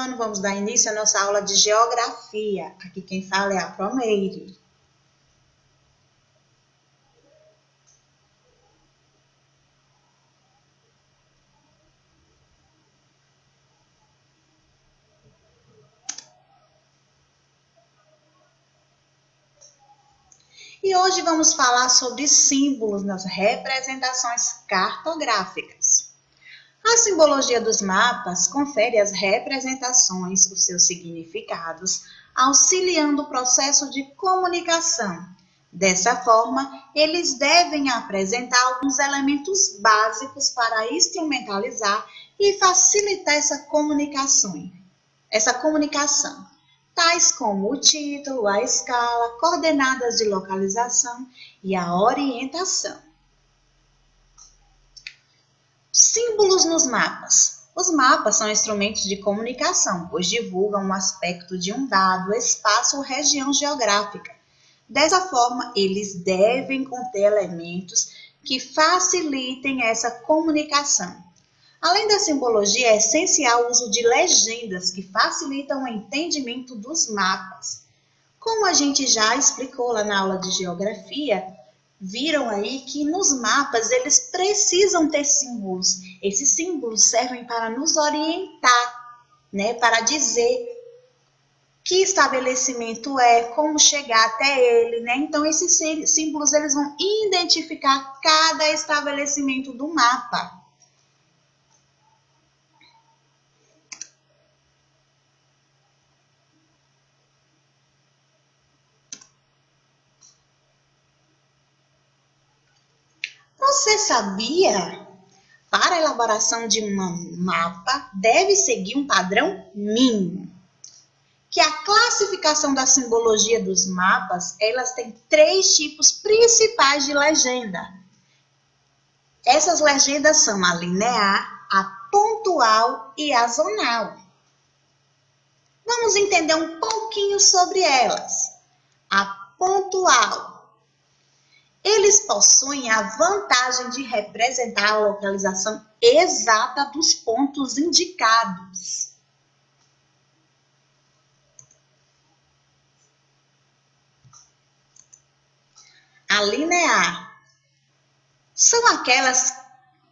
ano, vamos dar início à nossa aula de Geografia. Aqui quem fala é a Promeire. E hoje vamos falar sobre símbolos nas representações cartográficas. A simbologia dos mapas confere às representações os seus significados, auxiliando o processo de comunicação. Dessa forma, eles devem apresentar alguns elementos básicos para instrumentalizar e facilitar essa comunicação, tais como o título, a escala, coordenadas de localização e a orientação. Símbolos nos mapas. Os mapas são instrumentos de comunicação, pois divulgam um aspecto de um dado, espaço ou região geográfica. Dessa forma, eles devem conter elementos que facilitem essa comunicação. Além da simbologia, é essencial o uso de legendas que facilitam o entendimento dos mapas. Como a gente já explicou lá na aula de Geografia, viram aí que nos mapas eles precisam ter símbolos. Esses símbolos servem para nos orientar, né, para dizer que estabelecimento é, como chegar até ele, né? Então esses símbolos eles vão identificar cada estabelecimento do mapa. Você sabia? Para a elaboração de um mapa, deve seguir um padrão mínimo. Que a classificação da simbologia dos mapas, elas têm 3 tipos principais de legenda. Essas legendas são a linear, a pontual e a zonal. Vamos entender um pouquinho sobre elas. A pontual. Eles possuem a vantagem de representar a localização exata dos pontos indicados. A linear são aquelas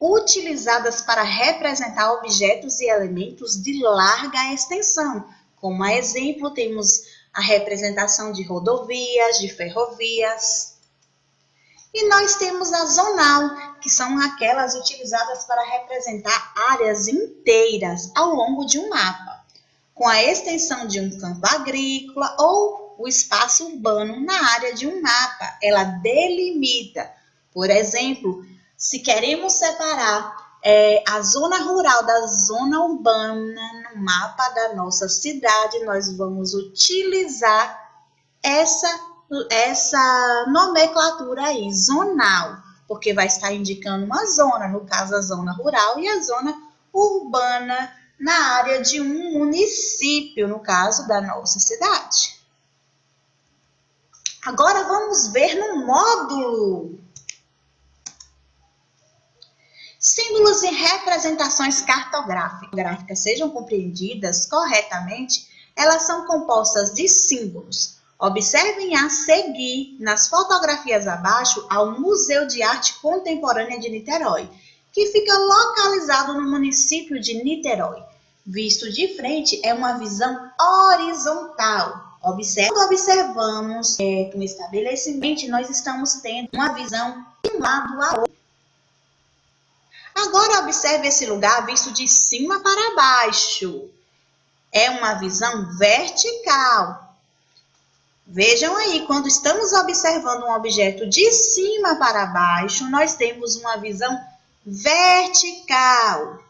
utilizadas para representar objetos e elementos de larga extensão. Como exemplo, temos a representação de rodovias, de ferrovias. E nós temos a zonal, que são aquelas utilizadas para representar áreas inteiras ao longo de um mapa, com a extensão de um campo agrícola ou o espaço urbano na área de um mapa. Ela delimita, por exemplo, se queremos separar a zona rural da zona urbana no mapa da nossa cidade, nós vamos utilizar essa nomenclatura aí, zonal, porque vai estar indicando uma zona, no caso a zona rural e a zona urbana na área de um município, no caso da nossa cidade. Agora vamos ver no módulo. Símbolos e representações cartográficas sejam compreendidas corretamente, elas são compostas de símbolos. Observem a seguir, nas fotografias abaixo, ao Museu de Arte Contemporânea de Niterói, que fica localizado no município de Niterói. Visto de frente, é uma visão horizontal. Quando observamos um estabelecimento, nós estamos tendo uma visão de um lado a outro. Agora observe esse lugar visto de cima para baixo. É uma visão vertical. Vejam aí, quando estamos observando um objeto de cima para baixo, nós temos uma visão vertical.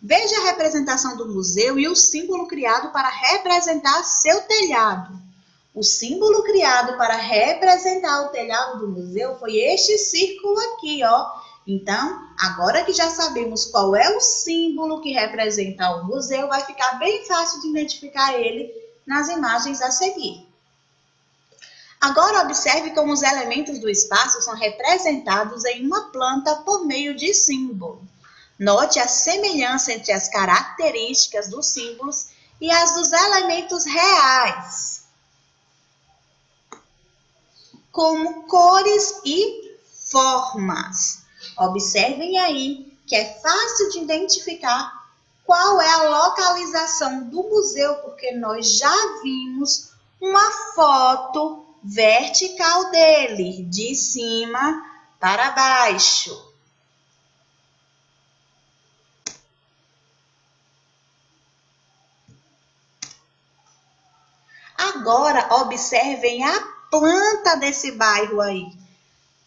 Veja a representação do museu e o símbolo criado para representar seu telhado. O símbolo criado para representar o telhado do museu foi este círculo aqui, ó. Então, agora que já sabemos qual é o símbolo que representa o museu, vai ficar bem fácil de identificar ele nas imagens a seguir. Agora observe como os elementos do espaço são representados em uma planta por meio de símbolo. Note a semelhança entre as características dos símbolos e as dos elementos reais, como cores e formas. Observem aí que é fácil de identificar qual é a localização do museu, porque nós já vimos uma foto vertical dele, de cima para baixo. Agora, observem a planta desse bairro aí.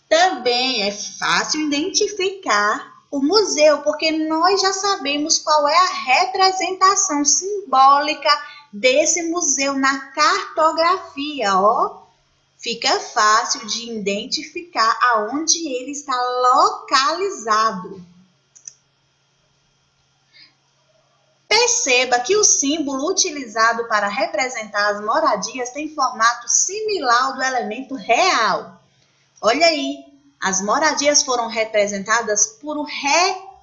Também é fácil identificar o museu, porque nós já sabemos qual é a representação simbólica desse museu na cartografia, ó. Fica fácil de identificar aonde ele está localizado. Perceba que o símbolo utilizado para representar as moradias tem formato similar ao do elemento real. Olha aí, as moradias foram representadas por um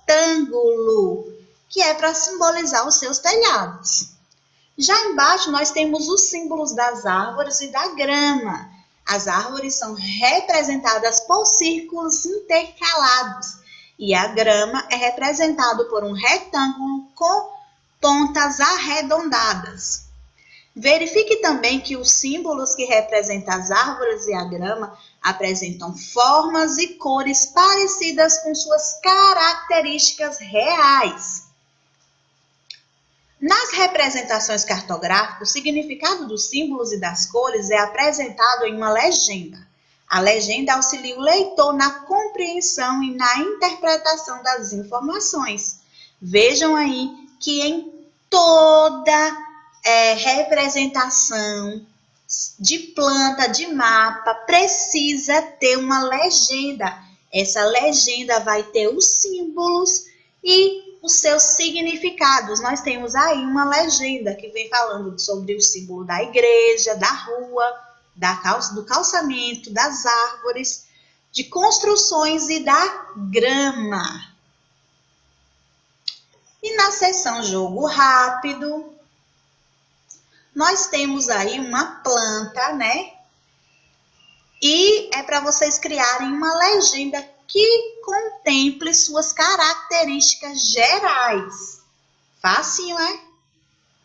retângulo, que é para simbolizar os seus telhados. Já embaixo nós temos os símbolos das árvores e da grama. As árvores são representadas por círculos intercalados e a grama é representada por um retângulo com pontas arredondadas. Verifique também que os símbolos que representam as árvores e a grama apresentam formas e cores parecidas com suas características reais. Nas representações cartográficas, o significado dos símbolos e das cores é apresentado em uma legenda. A legenda auxilia o leitor na compreensão e na interpretação das informações. Vejam aí que em toda representação de planta, de mapa, precisa ter uma legenda. Essa legenda vai ter os símbolos e os seus significados. Nós temos aí uma legenda que vem falando sobre o símbolo da igreja, da rua, do calçamento, das árvores, de construções e da grama. E na seção jogo rápido, nós temos aí uma planta, né? E é para vocês criarem uma legenda que contemple suas características gerais. Facinho, é?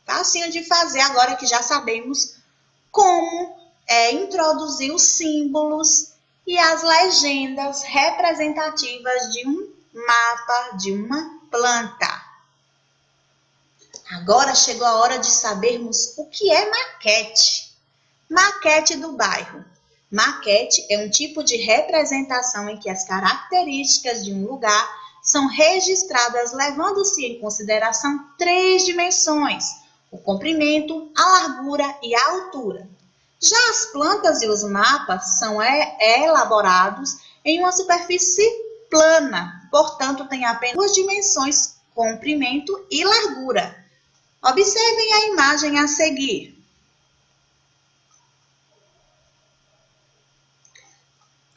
Facinho de fazer agora que já sabemos como introduzir os símbolos e as legendas representativas de um mapa, de uma planta. Agora chegou a hora de sabermos o que é maquete. Maquete do bairro. Maquete é um tipo de representação em que as características de um lugar são registradas levando-se em consideração 3 dimensões: o comprimento, a largura e a altura. Já as plantas e os mapas são elaborados em uma superfície plana, portanto, tem apenas 2 dimensões, comprimento e largura. Observem a imagem a seguir.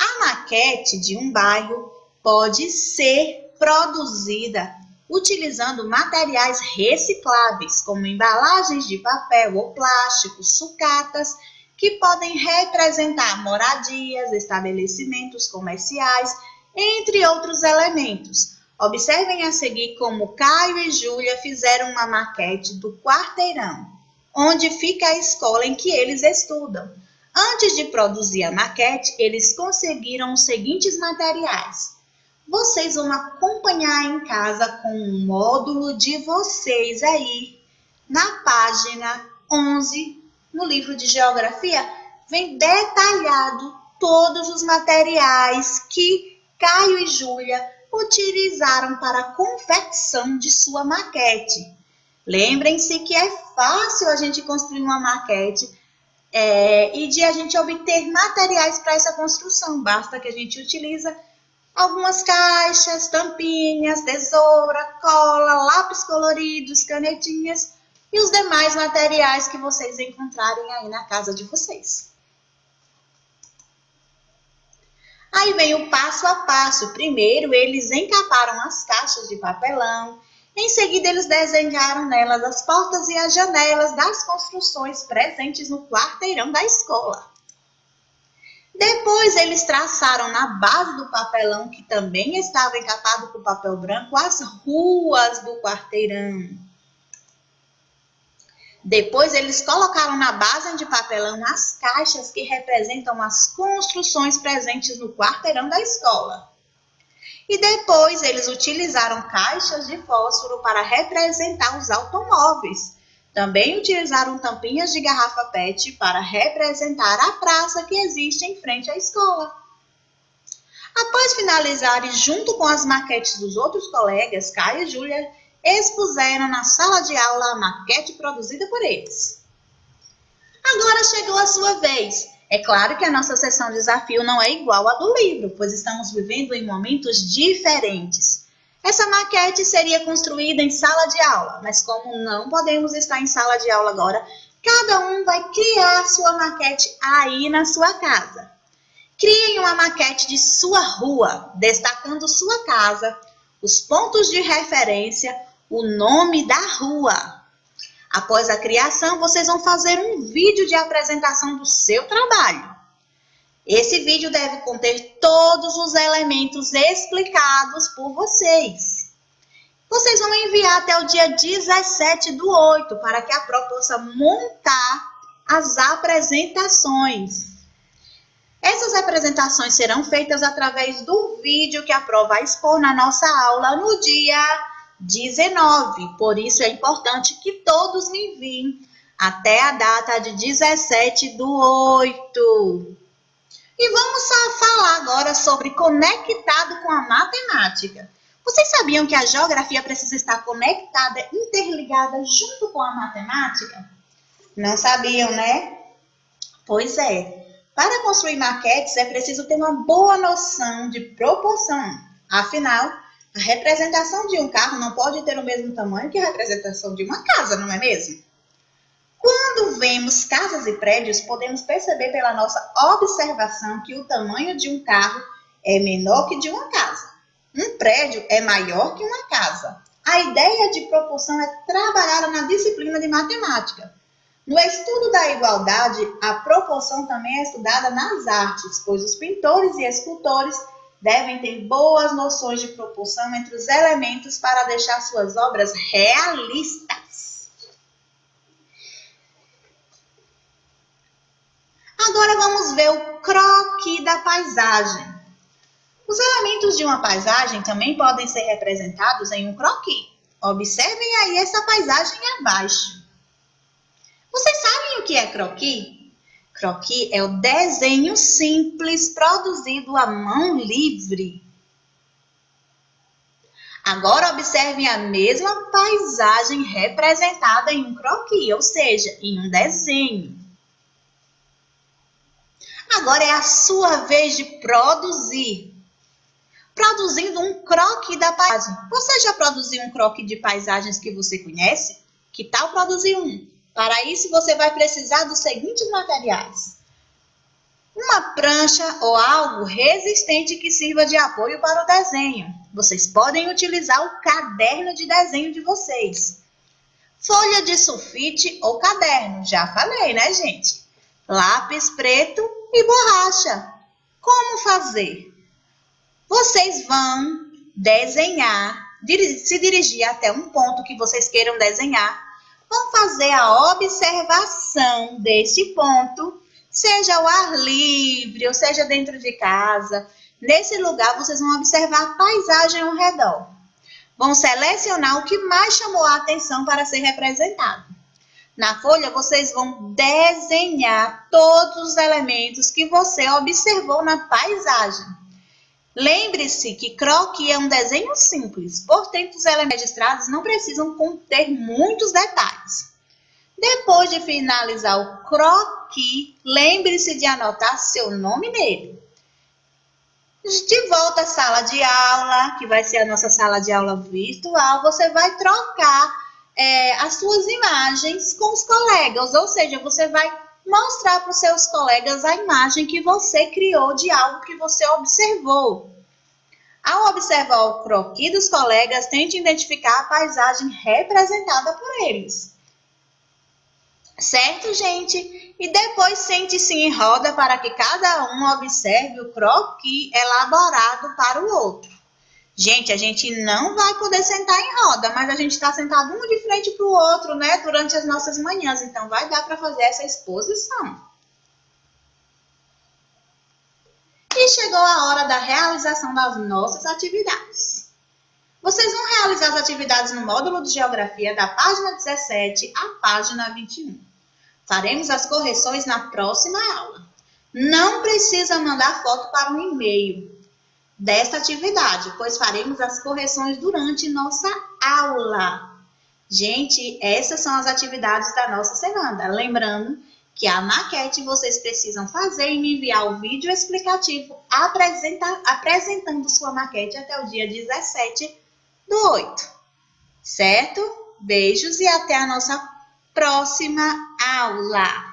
A maquete de um bairro pode ser produzida utilizando materiais recicláveis, como embalagens de papel ou plástico, sucatas, que podem representar moradias, estabelecimentos comerciais, entre outros elementos. Observem a seguir como Caio e Júlia fizeram uma maquete do quarteirão, onde fica a escola em que eles estudam. Antes de produzir a maquete, eles conseguiram os seguintes materiais. Vocês vão acompanhar em casa com o módulo de vocês aí, na página 11, no livro de Geografia, vem detalhado todos os materiais que Caio e Júlia utilizaram para a confecção de sua maquete. Lembrem-se que é fácil a gente construir uma maquete e de a gente obter materiais para essa construção. Basta que a gente utilize algumas caixas, tampinhas, tesoura, cola, lápis coloridos, canetinhas e os demais materiais que vocês encontrarem aí na casa de vocês. Aí vem o passo a passo. Primeiro, eles encaparam as caixas de papelão Em seguida, eles desenharam nelas as portas e as janelas das construções presentes no quarteirão da escola. Depois, eles traçaram na base do papelão, que também estava encapado com papel branco, as ruas do quarteirão. Depois, eles colocaram na base de papelão as caixas que representam as construções presentes no quarteirão da escola. E depois, eles utilizaram caixas de fósforo para representar os automóveis. Também utilizaram tampinhas de garrafa PET para representar a praça que existe em frente à escola. Após finalizarem junto com as maquetes dos outros colegas, Caio e Júlia expuseram na sala de aula a maquete produzida por eles. Agora chegou a sua vez. É claro que a nossa sessão de desafio não é igual à do livro, pois estamos vivendo em momentos diferentes. Essa maquete seria construída em sala de aula, mas como não podemos estar em sala de aula agora, cada um vai criar sua maquete aí na sua casa. Criem uma maquete de sua rua, destacando sua casa, os pontos de referência, o nome da rua. Após a criação, vocês vão fazer um vídeo de apresentação do seu trabalho. Esse vídeo deve conter todos os elementos explicados por vocês. Vocês vão enviar até o dia 17/8 para que a Pro possa montar as apresentações. Essas apresentações serão feitas através do vídeo que a Pro vai expor na nossa aula no dia 19. Por isso é importante que todos me enviem até a data de 17/8. E vamos falar agora sobre conectado com a matemática. Vocês sabiam que a geografia precisa estar conectada, interligada junto com a matemática? Não sabiam, né? Pois é. Para construir maquetes é preciso ter uma boa noção de proporção. Afinal, a representação de um carro não pode ter o mesmo tamanho que a representação de uma casa, não é mesmo? Quando vemos casas e prédios, podemos perceber pela nossa observação que o tamanho de um carro é menor que de uma casa. Um prédio é maior que uma casa. A ideia de proporção é trabalhada na disciplina de matemática. No estudo da igualdade, a proporção também é estudada nas artes, pois os pintores e escultores devem ter boas noções de proporção entre os elementos para deixar suas obras realistas. Agora vamos ver o croquis da paisagem. Os elementos de uma paisagem também podem ser representados em um croquis. Observem aí essa paisagem abaixo. Vocês sabem o que é croquis? Croquis é o desenho simples produzido à mão livre. Agora observem a mesma paisagem representada em um croquis, ou seja, em um desenho. Agora é a sua vez de produzir. Produzindo um croquis da paisagem. Você já produziu um croquis de paisagens que você conhece? Que tal produzir um? Para isso, você vai precisar dos seguintes materiais. Uma prancha ou algo resistente que sirva de apoio para o desenho. Vocês podem utilizar o caderno de desenho de vocês. Folha de sulfite ou caderno, já falei, né, gente? Lápis preto e borracha. Como fazer? Vocês vão desenhar, se dirigir até um ponto que vocês queiram desenhar. Vão fazer a observação deste ponto, seja ao ar livre ou seja dentro de casa. Nesse lugar, vocês vão observar a paisagem ao redor. Vão selecionar o que mais chamou a atenção para ser representado. Na folha, vocês vão desenhar todos os elementos que você observou na paisagem. Lembre-se que croquis é um desenho simples, portanto, os elementos registrados não precisam conter muitos detalhes. Depois de finalizar o croquis, lembre-se de anotar seu nome nele. De volta à sala de aula, que vai ser a nossa sala de aula virtual, você vai trocar as suas imagens com os colegas, ou seja, você vai mostrar para os seus colegas a imagem que você criou de algo que você observou. Ao observar o croquis dos colegas, tente identificar a paisagem representada por eles. Certo, gente? E depois sente-se em roda para que cada um observe o croquis elaborado para o outro. Gente, a gente não vai poder sentar em roda, mas a gente está sentado um de frente para o outro, né? Durante as nossas manhãs, então vai dar para fazer essa exposição. E chegou a hora da realização das nossas atividades. Vocês vão realizar as atividades no módulo de Geografia da página 17 à página 21. Faremos as correções na próxima aula. Não precisa mandar foto para um e-mail desta atividade, pois faremos as correções durante nossa aula. Gente, essas são as atividades da nossa semana. Lembrando que a maquete vocês precisam fazer e me enviar o vídeo explicativo apresentando sua maquete até o dia 17/8. Certo? Beijos e até a nossa próxima aula.